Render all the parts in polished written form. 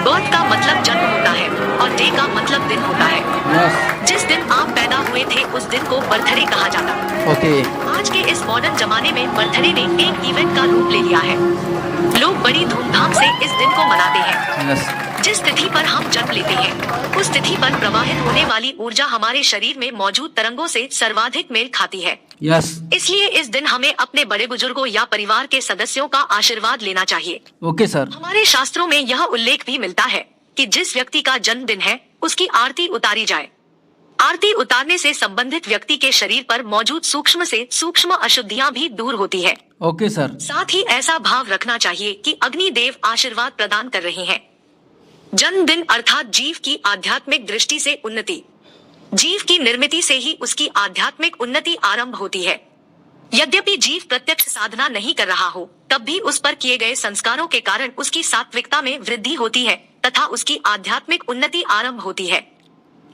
Birth का मतलब जन्म होता है और डे का मतलब दिन होता है। जिस दिन आप पैदा हुए थे उस दिन को बर्थडे कहा जाता है। ओके। आज के इस मॉडर्न जमाने में बर्थडे ने एक इवेंट का रूप ले लिया है। लोग बड़ी धूमधाम से इस दिन को मनाते हैं। जिस तिथि पर हम जन्म लेते हैं उस तिथि पर प्रवाहित होने वाली ऊर्जा हमारे शरीर में मौजूद तरंगों से सर्वाधिक मेल खाती है। इसलिए इस दिन हमें अपने बड़े बुजुर्गों या परिवार के सदस्यों का आशीर्वाद लेना चाहिए। Okay sir. हमारे शास्त्रों में यह उल्लेख भी मिलता है कि जिस व्यक्ति का जन्मदिन है उसकी आरती उतारी जाए। आरती उतारने से संबंधित व्यक्ति के शरीर पर मौजूद सूक्ष्म से सूक्ष्म अशुद्धियां भी दूर होती है। Okay sir. साथ ही ऐसा भाव रखना चाहिए कि अग्नि देव आशीर्वाद प्रदान कर रहे हैं। जन्मदिन अर्थात जीव की आध्यात्मिक दृष्टि से उन्नति। जीव की निर्मिति से ही उसकी आध्यात्मिक उन्नति आरंभ होती है। यद्यपि जीव प्रत्यक्ष साधना नहीं कर रहा हो तब भी उस पर किए गए संस्कारों के कारण उसकी सात्विकता में वृद्धि होती है तथा उसकी आध्यात्मिक उन्नति आरंभ होती है।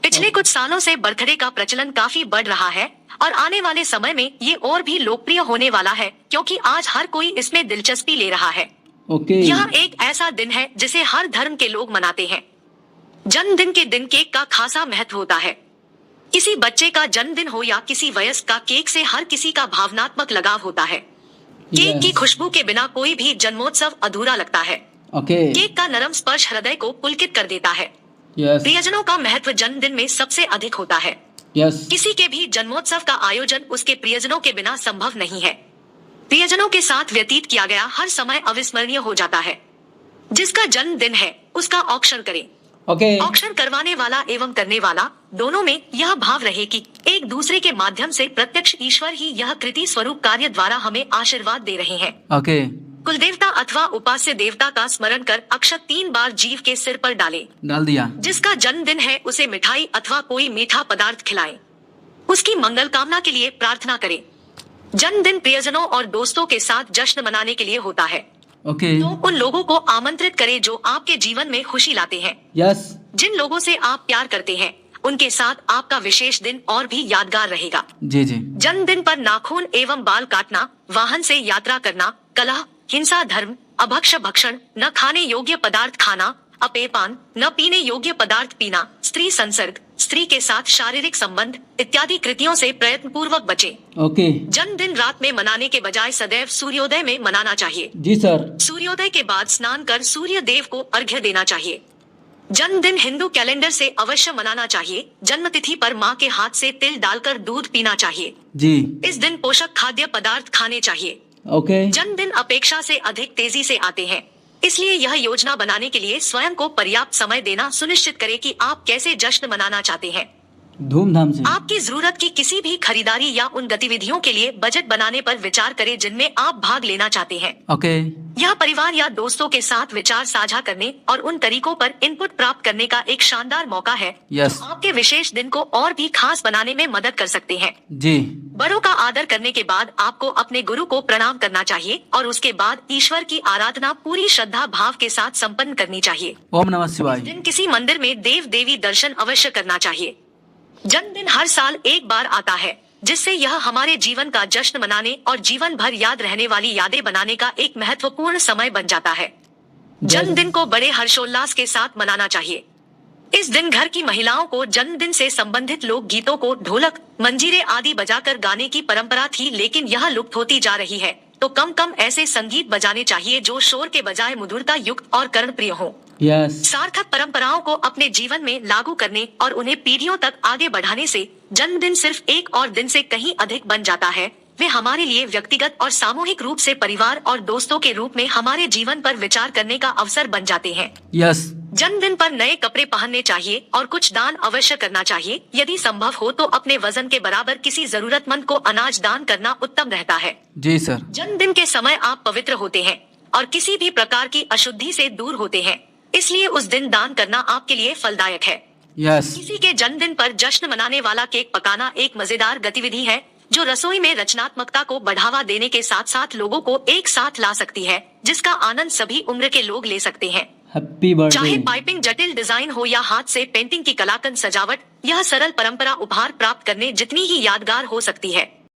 पिछले कुछ सालों से बर्थडे का प्रचलन काफी बढ़ रहा है और आने वाले समय में ये और भी लोकप्रिय होने वाला है क्योंकि आज हर कोई इसमें दिलचस्पी ले रहा है। यह एक ऐसा दिन है जिसे हर धर्म के लोग मनाते हैं। जन्मदिन के दिन केक का खासा महत्व होता है। किसी बच्चे का जन्मदिन हो या किसी वयस्क का, केक से हर किसी का भावनात्मक लगाव होता है। केक की खुशबू के बिना कोई भी जन्मोत्सव अधूरा लगता है। केक का नरम स्पर्श हृदय को पुलकित कर देता है। प्रियजनों का महत्व जन्मदिन में सबसे अधिक होता है। किसी के भी जन्मोत्सव का आयोजन उसके प्रियजनों के बिना संभव नहीं है। प्रियजनों के साथ व्यतीत किया गया हर समय अविस्मरणीय हो जाता है। जिसका जन्मदिन है उसका औक्षण करें। औक्षण करवाने वाला एवं करने वाला दोनों में यह भाव रहे कि एक दूसरे के माध्यम से प्रत्यक्ष ईश्वर ही यह कृति स्वरूप कार्य द्वारा हमें आशीर्वाद दे रहे हैं। कुल देवता अथवा उपास्य देवता का स्मरण कर अक्षत 3 बार जीव के सिर पर डाल दिया। जिसका जन्मदिन है उसे मिठाई अथवा कोई मीठा पदार्थ खिलाएं। उसकी मंगल कामना के लिए प्रार्थना करें। जन्मदिन प्रियजनों और दोस्तों के साथ जश्न मनाने के लिए होता है। तो उन लोगों को आमंत्रित करें जो आपके जीवन में खुशी लाते हैं। जिन लोगों से आप प्यार करते हैं उनके साथ आपका विशेष दिन और भी यादगार रहेगा। जन्मदिन पर नाखून एवं बाल काटना, वाहन से यात्रा करना, कलह, हिंसा, धर्म, अभक्ष भक्षण, न खाने योग्य पदार्थ खाना, अपेयपान, न पीने योग्य पदार्थ पीना, स्त्री संसर्ग, स्त्री के साथ शारीरिक संबंध इत्यादि कृतियों से प्रयत्न पूर्वक बचे। जन्मदिन रात में मनाने के बजाय सदैव सूर्योदय में मनाना चाहिए। जी सर। सूर्योदय के बाद स्नान कर सूर्य देव को अर्घ्य देना चाहिए। जन्मदिन हिंदू कैलेंडर से अवश्य मनाना चाहिए। जन्मतिथि पर माँ के हाथ से तिल डालकर दूध पीना चाहिए। इस दिन पोषक खाद्य पदार्थ खाने चाहिए। जन्मदिन अपेक्षा से अधिक तेजी से आते हैं, इसलिए यह योजना बनाने के लिए स्वयं को पर्याप्त समय देना सुनिश्चित करें कि आप कैसे जश्न मनाना चाहते हैं। धूमधाम से आपकी जरूरत की किसी भी खरीदारी या उन गतिविधियों के लिए बजट बनाने पर विचार करें जिनमें आप भाग लेना चाहते हैं। यह परिवार या दोस्तों के साथ विचार साझा करने और उन तरीकों पर इनपुट प्राप्त करने का एक शानदार मौका है। आपके विशेष दिन को और भी खास बनाने में मदद कर सकते हैं। बड़ों का आदर करने के बाद आपको अपने गुरु को प्रणाम करना चाहिए और उसके बाद ईश्वर की आराधना पूरी श्रद्धा भाव के साथ संपन्न करनी चाहिए। ओम नमः शिवाय। दिन किसी मंदिर में देव देवी दर्शन अवश्य करना चाहिए। जन्मदिन हर साल एक बार आता है जिससे यह हमारे जीवन का जश्न मनाने और जीवन भर याद रहने वाली यादें बनाने का एक महत्वपूर्ण समय बन जाता है। जन्मदिन को बड़े हर्षोल्लास के साथ मनाना चाहिए। इस दिन घर की महिलाओं को जन्मदिन से संबंधित लोक गीतों को ढोलक, मंजीरे आदि बजाकर गाने की परंपरा थी, लेकिन यह लुप्त होती जा रही है। तो कम ऐसे संगीत बजाने चाहिए जो शोर के बजाय मधुरता युक्त और कर्णप्रिय हो। सार्थक परंपराओं को अपने जीवन में लागू करने और उन्हें पीढ़ियों तक आगे बढ़ाने से जन्मदिन सिर्फ एक और दिन से कहीं अधिक बन जाता है। वे हमारे लिए व्यक्तिगत और सामूहिक रूप से परिवार और दोस्तों के रूप में हमारे जीवन पर विचार करने का अवसर बन जाते हैं। जन्मदिन पर नए कपड़े पहनने चाहिए और कुछ दान अवश्य करना चाहिए। यदि संभव हो तो अपने वजन के बराबर किसी जरूरतमंद को अनाज दान करना उत्तम रहता है। जी सर। जन्मदिन के समय आप पवित्र होते हैं और किसी भी प्रकार की अशुद्धि से दूर होते हैं, इसलिए उस दिन दान करना आपके लिए फलदायक है। किसी के जन्मदिन पर जश्न मनाने वाला केक पकाना एक मजेदार गतिविधि है जो रसोई में रचनात्मकता को बढ़ावा देने के साथ साथ लोगों को एक साथ ला सकती है, जिसका आनंद सभी उम्र के लोग ले सकते हैं। Happy birthday. चाहे पाइपिंग जटिल डिजाइन हो या हाथ से पेंटिंग की कलाकंद सजावट, यह सरल परंपरा उपहार प्राप्त करने जितनी ही यादगार हो सकती है।